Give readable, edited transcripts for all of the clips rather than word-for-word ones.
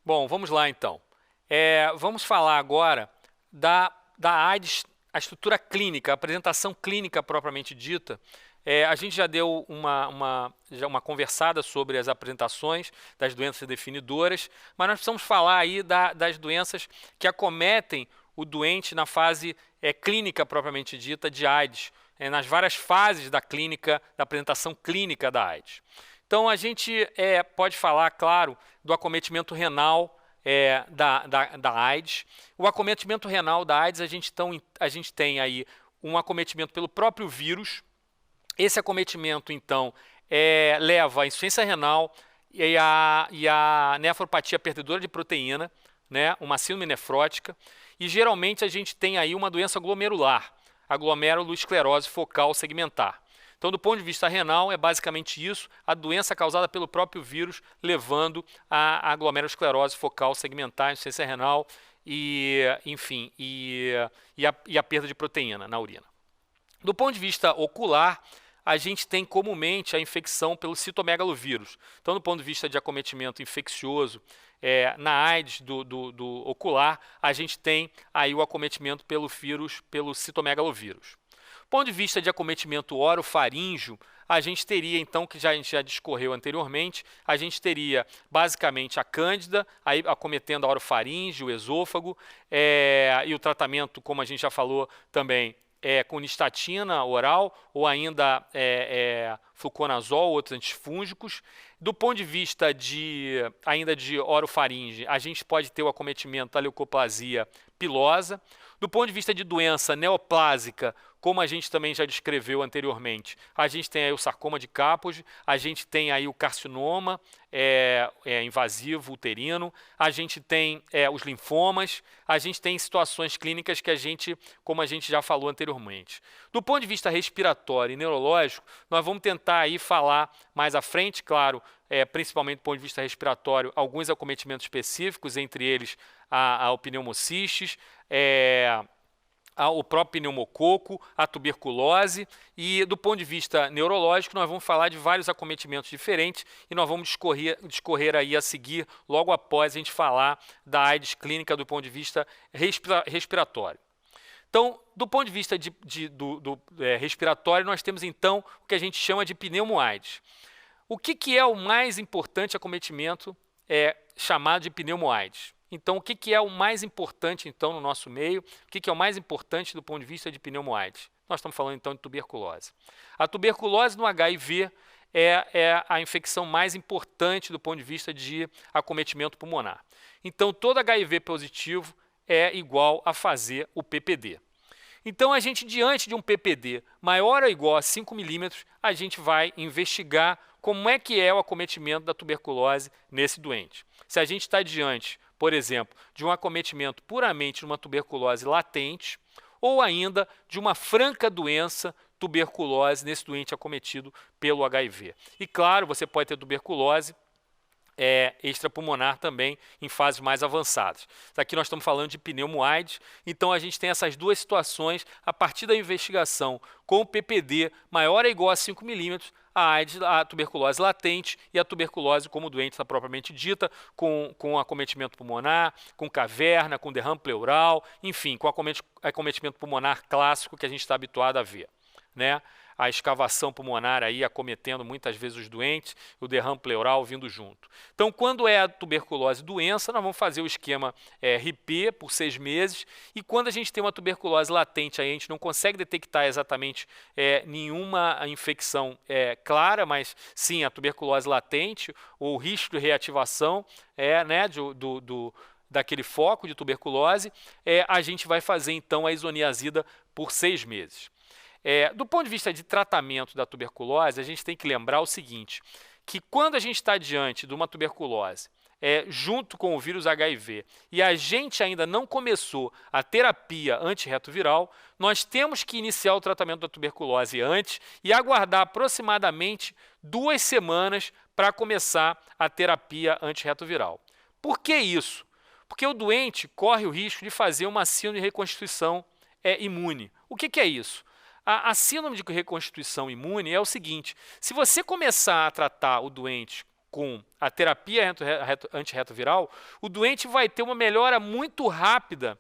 Bom, vamos lá então. Vamos falar agora da AIDS, a estrutura clínica, a apresentação clínica propriamente dita. A gente já deu uma conversada sobre as apresentações das doenças definidoras, mas nós precisamos falar aí das doenças que acometem o doente na fase clínica propriamente dita de AIDS, nas várias fases da clínica, da apresentação clínica da AIDS. Então a gente pode falar, claro, do acometimento renal da AIDS. O acometimento renal da AIDS, a gente tem aí um acometimento pelo próprio vírus. Esse acometimento, então, leva à insuficiência renal e a nefropatia perdedora de proteína, né, uma síndrome nefrótica, e geralmente a gente tem aí uma doença glomerular, a glomerulosclerose focal segmentar. Então, do ponto de vista renal, é basicamente isso, a doença causada pelo próprio vírus, levando à glomerulosclerose focal segmentar, insuficiência renal e, enfim, e a perda de proteína na urina. Do ponto de vista ocular, a gente tem comumente a infecção pelo citomegalovírus. Então, do ponto de vista de acometimento infeccioso, na AIDS do ocular, a gente tem aí o acometimento pelo vírus, pelo citomegalovírus. Do ponto de vista de acometimento orofaríngeo, a gente teria, então, que a gente já discorreu anteriormente, a gente teria basicamente a cândida, aí acometendo a orofaringe, o esôfago, e o tratamento, como a gente já falou também, com nistatina oral ou ainda fluconazol, outros antifúngicos. Do ponto de vista ainda de orofaringe, a gente pode ter o acometimento da leucoplasia pilosa. Do ponto de vista de doença neoplásica, como a gente também já descreveu anteriormente, a gente tem aí o sarcoma de Kaposi, a gente tem aí o carcinoma invasivo uterino, a gente tem os linfomas, a gente tem situações clínicas que como a gente já falou anteriormente. Do ponto de vista respiratório e neurológico, nós vamos tentar aí falar mais à frente, claro, principalmente do ponto de vista respiratório, alguns acometimentos específicos, entre eles a pneumocistis, o próprio pneumococo, a tuberculose, e do ponto de vista neurológico nós vamos falar de vários acometimentos diferentes e nós vamos discorrer aí a seguir, logo após a gente falar da AIDS clínica do ponto de vista respiratório. Então, do ponto de vista respiratório, nós temos então o que a gente chama de pneumo-AIDS. O que é o mais importante acometimento chamado de pneumo-AIDS? Então, o que é o mais importante então no nosso meio? O que é o mais importante do ponto de vista de pneumo-AIDS? Nós estamos falando então de tuberculose. A tuberculose no HIV é a infecção mais importante do ponto de vista de acometimento pulmonar. Então, todo HIV positivo é igual a fazer o PPD. Então, a gente, diante de um PPD maior ou igual a 5 milímetros, a gente vai investigar como é que é o acometimento da tuberculose nesse doente. Se a gente está diante, por exemplo, de um acometimento puramente de uma tuberculose latente ou ainda de uma franca doença tuberculose nesse doente acometido pelo HIV. E claro, você pode ter tuberculose extrapulmonar também em fases mais avançadas. Aqui nós estamos falando de pneumo-AIDS, então a gente tem essas duas situações a partir da investigação com o PPD maior ou igual a 5 milímetros, a AIDS, a tuberculose latente e a tuberculose como doença propriamente dita, com acometimento pulmonar, com caverna, com derrame pleural, enfim, com acometimento pulmonar clássico que a gente está habituado a ver, né? A escavação pulmonar aí acometendo muitas vezes os doentes, o derrame pleural vindo junto. Então, quando é a tuberculose doença, nós vamos fazer o esquema RIP por 6 meses, e quando a gente tem uma tuberculose latente, aí a gente não consegue detectar exatamente nenhuma infecção clara, mas sim a tuberculose latente, o risco de reativação né, daquele foco de tuberculose, a gente vai fazer então a isoniazida por 6 meses. Do ponto de vista de tratamento da tuberculose, a gente tem que lembrar o seguinte, que quando a gente está diante de uma tuberculose, junto com o vírus HIV, e a gente ainda não começou a terapia antirretroviral, nós temos que iniciar o tratamento da tuberculose antes e aguardar aproximadamente 2 semanas para começar a terapia antirretroviral. Por que isso? Porque o doente corre o risco de fazer uma síndrome de reconstituição imune. O que é isso? A síndrome de reconstituição imune é o seguinte, se você começar a tratar o doente com a terapia antirretroviral, o doente vai ter uma melhora muito rápida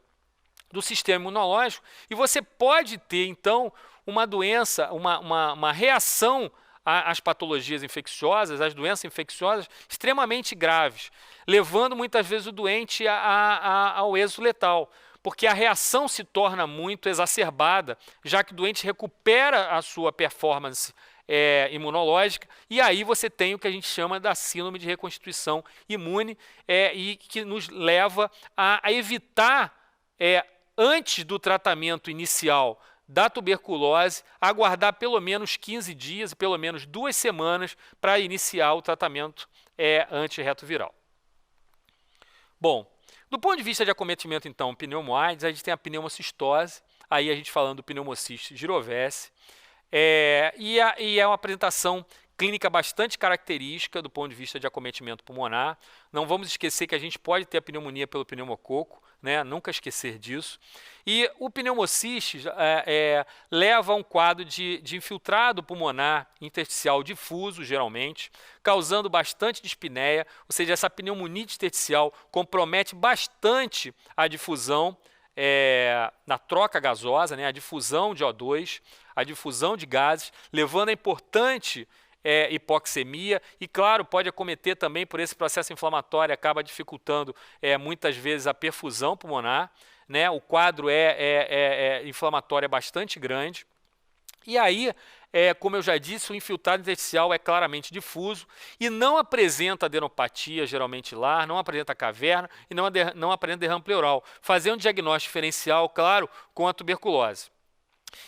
do sistema imunológico e você pode ter, então, uma doença, uma reação às patologias infecciosas, às doenças infecciosas extremamente graves, levando muitas vezes o doente ao êxito letal, porque a reação se torna muito exacerbada, já que o doente recupera a sua performance imunológica, e aí você tem o que a gente chama da síndrome de reconstituição imune, e que nos leva a evitar, antes do tratamento inicial da tuberculose, aguardar pelo menos 15 dias, pelo menos 2 semanas, para iniciar o tratamento antirretroviral. Bom, do ponto de vista de acometimento, então, pneumoaides, a gente tem a pneumocistose, aí a gente falando do pneumociste girovese, e é uma apresentação clínica bastante característica do ponto de vista de acometimento pulmonar. Não vamos esquecer que a gente pode ter a pneumonia pelo pneumococo, né? Nunca esquecer disso. E o pneumociste leva a um quadro de infiltrado pulmonar intersticial difuso, geralmente, causando bastante dispneia, ou seja, essa pneumonia intersticial compromete bastante a difusão na troca gasosa, né? A difusão de O2, a difusão de gases, levando a importante hipoxemia e, claro, pode acometer também por esse processo inflamatório, acaba dificultando muitas vezes a perfusão pulmonar, né? O quadro inflamatório é bastante grande. E aí, como eu já disse, o infiltrado intersticial é claramente difuso e não apresenta adenopatia, geralmente lar, não apresenta caverna e não apresenta derrame pleural, fazendo um diagnóstico diferencial, claro, com a tuberculose.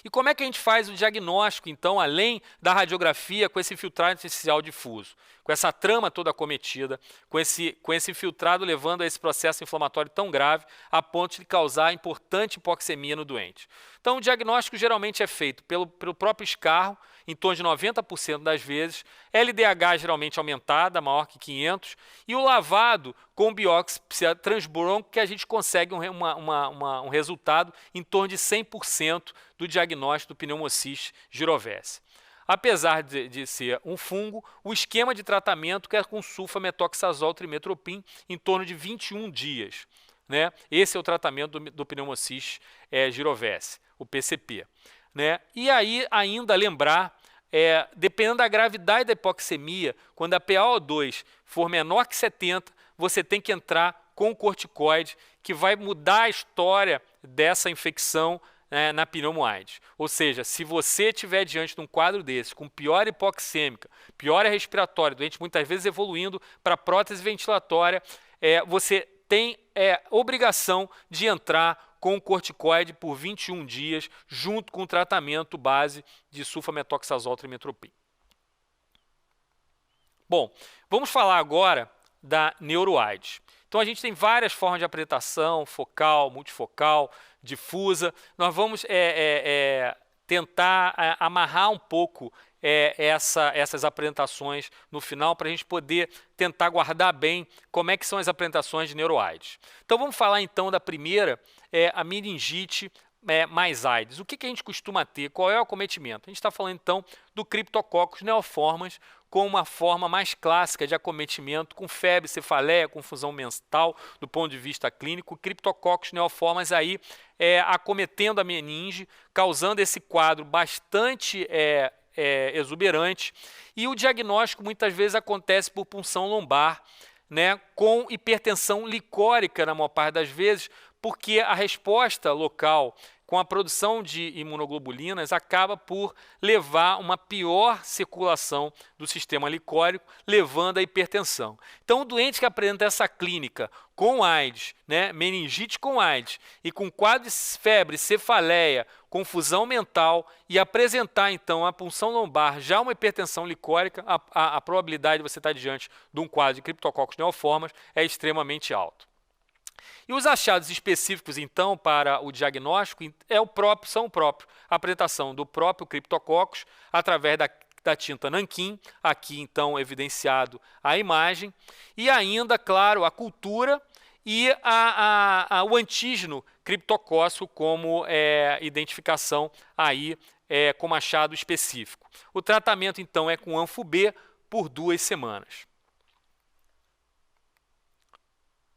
E como é que a gente faz o diagnóstico, então, além da radiografia com esse infiltrado intersticial difuso, com essa trama toda acometida, com esse infiltrado levando a esse processo inflamatório tão grave a ponto de causar importante hipoxemia no doente? Então, o diagnóstico geralmente é feito pelo próprio escarro, em torno de 90% das vezes, LDH geralmente aumentada, maior que 500, e o lavado com biópsia transbronco, que a gente consegue um resultado em torno de 100% do diagnóstico do pneumociste girovese. Apesar de ser um fungo, o esquema de tratamento é com sulfametoxazol trimetropin em torno de 21 dias. Né? Esse é o tratamento do pneumociste girovese, o PCP. Né? E aí ainda lembrar, dependendo da gravidade da hipoxemia, quando a PaO2 for menor que 70, você tem que entrar com o corticoide, que vai mudar a história dessa infecção na pneumoaides. Ou seja, se você estiver diante de um quadro desse, com piora hipoxêmica, piora respiratória, doente muitas vezes evoluindo para prótese ventilatória, você tem obrigação de entrar com o corticoide por 21 dias, junto com o tratamento base de sulfametoxazol trimetropin. Bom, vamos falar agora da neuroaides. Então a gente tem várias formas de apresentação, focal, multifocal, difusa. Nós vamos tentar amarrar um pouco essas apresentações no final para a gente poder tentar guardar bem como é que são as apresentações de neuroaides. Então vamos falar então da primeira, a meningite mais AIDS. O que a gente costuma ter? Qual é o acometimento? A gente está falando então do Cryptococcus neoformans com uma forma mais clássica de acometimento, com febre, cefaleia, confusão mental do ponto de vista clínico. Cryptococcus neoformans aí acometendo a meninge, causando esse quadro bastante exuberante, e o diagnóstico muitas vezes acontece por punção lombar, né, com hipertensão licórica na maior parte das vezes, porque a resposta local com a produção de imunoglobulinas acaba por levar uma pior circulação do sistema licórico, levando à hipertensão. Então, o doente que apresenta essa clínica com AIDS, né, meningite com AIDS, e com quadro de febre, cefaleia, confusão mental, e apresentar, então, a punção lombar, já uma hipertensão licórica, a probabilidade de você estar diante de um quadro de Cryptococcus neoformans é extremamente alto. E os achados específicos, então, para o diagnóstico são o próprio. A apresentação do próprio Cryptococcus através da tinta nanquim, aqui, então, evidenciado a imagem, e ainda, claro, a cultura e o antígeno criptocócico como identificação aí como achado específico. O tratamento, então, é com Anfu-B por 2 semanas.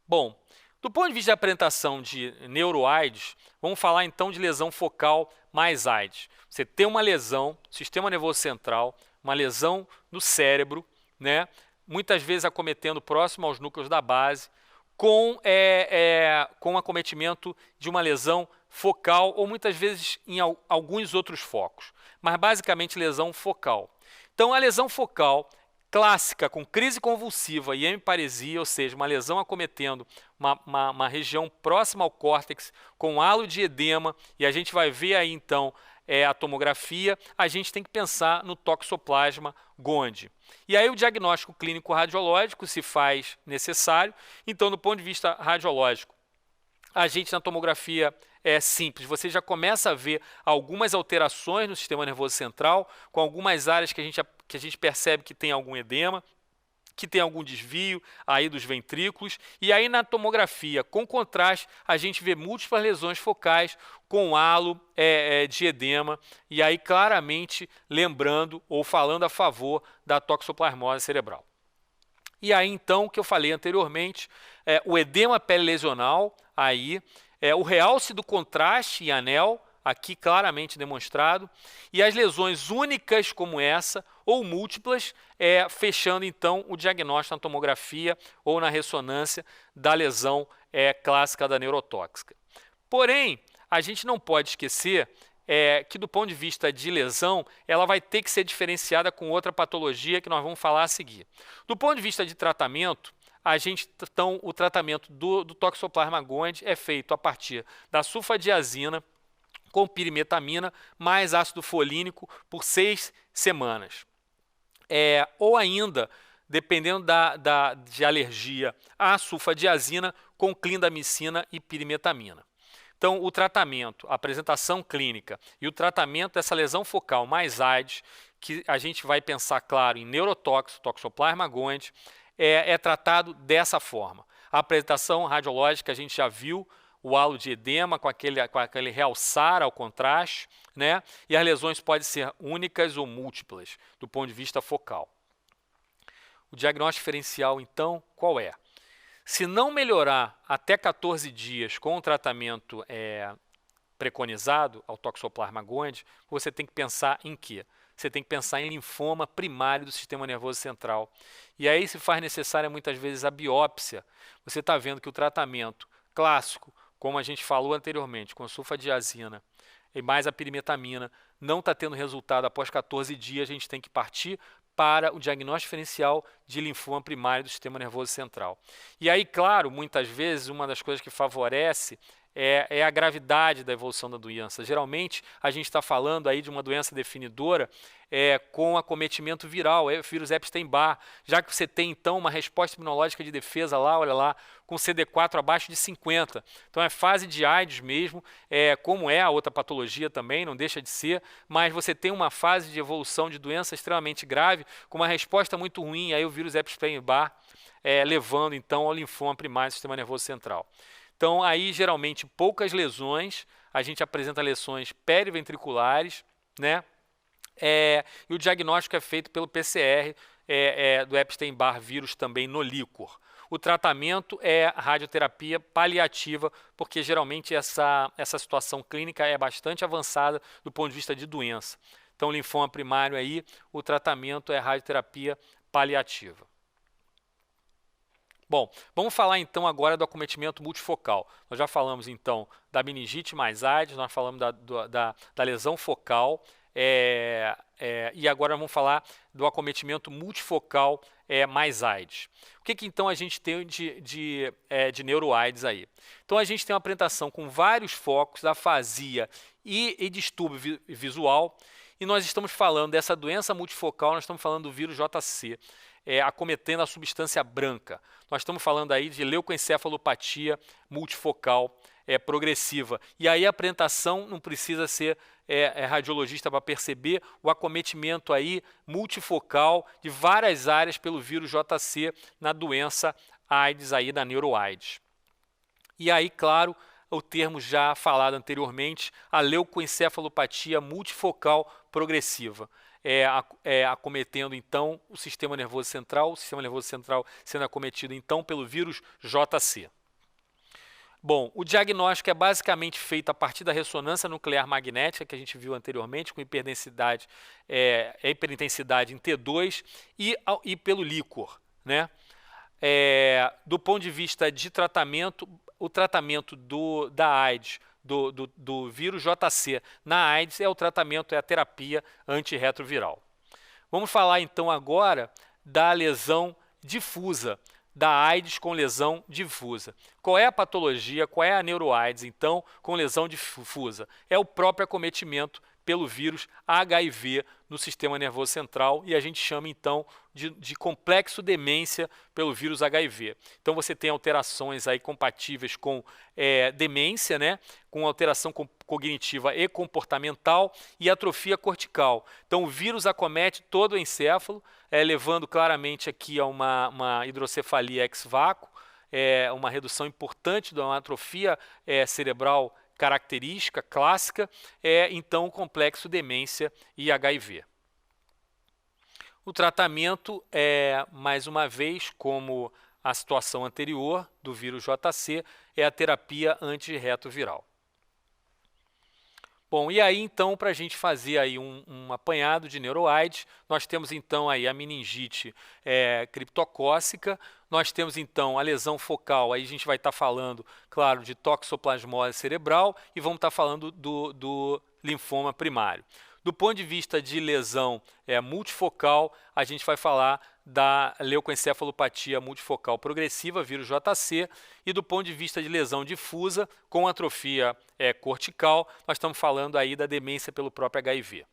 Bom, do ponto de vista de apresentação de neuroaides, vamos falar então de lesão focal mais AIDS. Você tem uma lesão, sistema nervoso central, uma lesão no cérebro, né? Muitas vezes acometendo próximo aos núcleos da base, com acometimento de uma lesão focal ou muitas vezes em alguns outros focos, mas basicamente lesão focal. Então a lesão focal clássica com crise convulsiva e hemiparesia, ou seja, uma lesão acometendo uma região próxima ao córtex com halo de edema, e a gente vai ver aí então a tomografia, a gente tem que pensar no toxoplasma gondii. E aí o diagnóstico clínico radiológico se faz necessário. Então, do ponto de vista radiológico, a gente na tomografia é simples, você já começa a ver algumas alterações no sistema nervoso central, com algumas áreas que a gente percebe que tem algum edema, que tem algum desvio aí dos ventrículos, e aí na tomografia, com contraste, a gente vê múltiplas lesões focais com halo de edema, e aí claramente lembrando ou falando a favor da toxoplasmose cerebral. E aí então, o que eu falei anteriormente, o edema perilesional, aí, o realce do contraste em anel, aqui claramente demonstrado, e as lesões únicas como essa, ou múltiplas, fechando então o diagnóstico na tomografia ou na ressonância da lesão clássica da neurotóxica. Porém, a gente não pode esquecer que do ponto de vista de lesão, ela vai ter que ser diferenciada com outra patologia que nós vamos falar a seguir. Do ponto de vista de tratamento, então, o tratamento do toxoplasma gondii é feito a partir da sulfadiazina com pirimetamina mais ácido folínico por 6 semanas. Ou ainda, dependendo de alergia à sulfadiazina, com clindamicina e pirimetamina. Então, o tratamento, a apresentação clínica e o tratamento dessa lesão focal mais AIDS, que a gente vai pensar, claro, em neurotóxico, toxoplasma gondii, é tratado dessa forma. A apresentação radiológica a gente já viu, o halo de edema com aquele realçar ao contraste, né? E as lesões podem ser únicas ou múltiplas, do ponto de vista focal. O diagnóstico diferencial, então, qual é? Se não melhorar até 14 dias com o tratamento preconizado ao toxoplasma gondii, você tem que pensar em quê? Você tem que pensar em linfoma primário do sistema nervoso central. E aí se faz necessária muitas vezes a biópsia. Você está vendo que o tratamento clássico, como a gente falou anteriormente, com sulfadiazina e mais a pirimetamina, não está tendo resultado após 14 dias, a gente tem que partir para o diagnóstico diferencial de linfoma primário do sistema nervoso central. E aí, claro, muitas vezes uma das coisas que favorece é a gravidade da evolução da doença. Geralmente, a gente está falando aí de uma doença definidora com acometimento viral, vírus Epstein-Barr, já que você tem, então, uma resposta imunológica de defesa lá, olha lá, com CD4 abaixo de 50. Então, é fase de AIDS mesmo, como é a outra patologia também, não deixa de ser, mas você tem uma fase de evolução de doença extremamente grave, com uma resposta muito ruim, aí o vírus Epstein-Barr levando, então, ao linfoma primário do sistema nervoso central. Então, aí, geralmente, poucas lesões, a gente apresenta lesões periventriculares, né? E o diagnóstico é feito pelo PCR do Epstein-Barr vírus também no líquor. O tratamento é radioterapia paliativa, porque geralmente essa situação clínica é bastante avançada do ponto de vista de doença. Então, linfoma primário aí, o tratamento é radioterapia paliativa. Bom, vamos falar então agora do acometimento multifocal. Nós já falamos então da meningite mais AIDS, nós falamos da lesão focal, e agora vamos falar do acometimento multifocal mais AIDS. O que então a gente tem de neuroaides aí? Então a gente tem uma apresentação com vários focos, afasia e distúrbio visual, e nós estamos falando dessa doença multifocal, nós estamos falando do vírus JC, acometendo a substância branca. Nós estamos falando aí de leucoencefalopatia multifocal progressiva. E aí a apresentação não precisa ser radiologista para perceber o acometimento aí multifocal de várias áreas pelo vírus JC na doença AIDS aí da neuroaides. E aí, claro, o termo já falado anteriormente, a leucoencefalopatia multifocal progressiva. Acometendo então o sistema nervoso central sendo acometido então pelo vírus JC. Bom, o diagnóstico é basicamente feito a partir da ressonância nuclear magnética, que a gente viu anteriormente, com hiperdensidade, hiperintensidade em T2 e pelo líquor, né? Do ponto de vista de tratamento, o tratamento da AIDS, do vírus JC na AIDS, o tratamento é a terapia antirretroviral. Vamos falar então agora da lesão difusa, da AIDS com lesão difusa. Qual é a patologia, qual é a neuroAIDS, então, com lesão difusa? É o próprio acometimento pelo vírus HIV no sistema nervoso central e a gente chama, então, de complexo demência pelo vírus HIV. Então, você tem alterações aí compatíveis com demência, né? Com alteração cognitiva e comportamental e atrofia cortical. Então, o vírus acomete todo o encéfalo, levando claramente aqui a uma hidrocefalia ex-vácuo, uma redução importante de uma atrofia cerebral característica, clássica, então o complexo demência e HIV. O tratamento mais uma vez, como a situação anterior do vírus JC, é a terapia antirretroviral. Bom, e aí então, para a gente fazer aí um apanhado de neuroAIDS, nós temos então aí a meningite criptocócica, nós temos então a lesão focal, aí a gente vai estar falando, claro, de toxoplasmose cerebral e vamos estar falando do linfoma primário. Do ponto de vista de lesão multifocal, a gente vai falar da leucoencefalopatia multifocal progressiva, vírus JC, e do ponto de vista de lesão difusa, com atrofia cortical, nós estamos falando aí da demência pelo próprio HIV.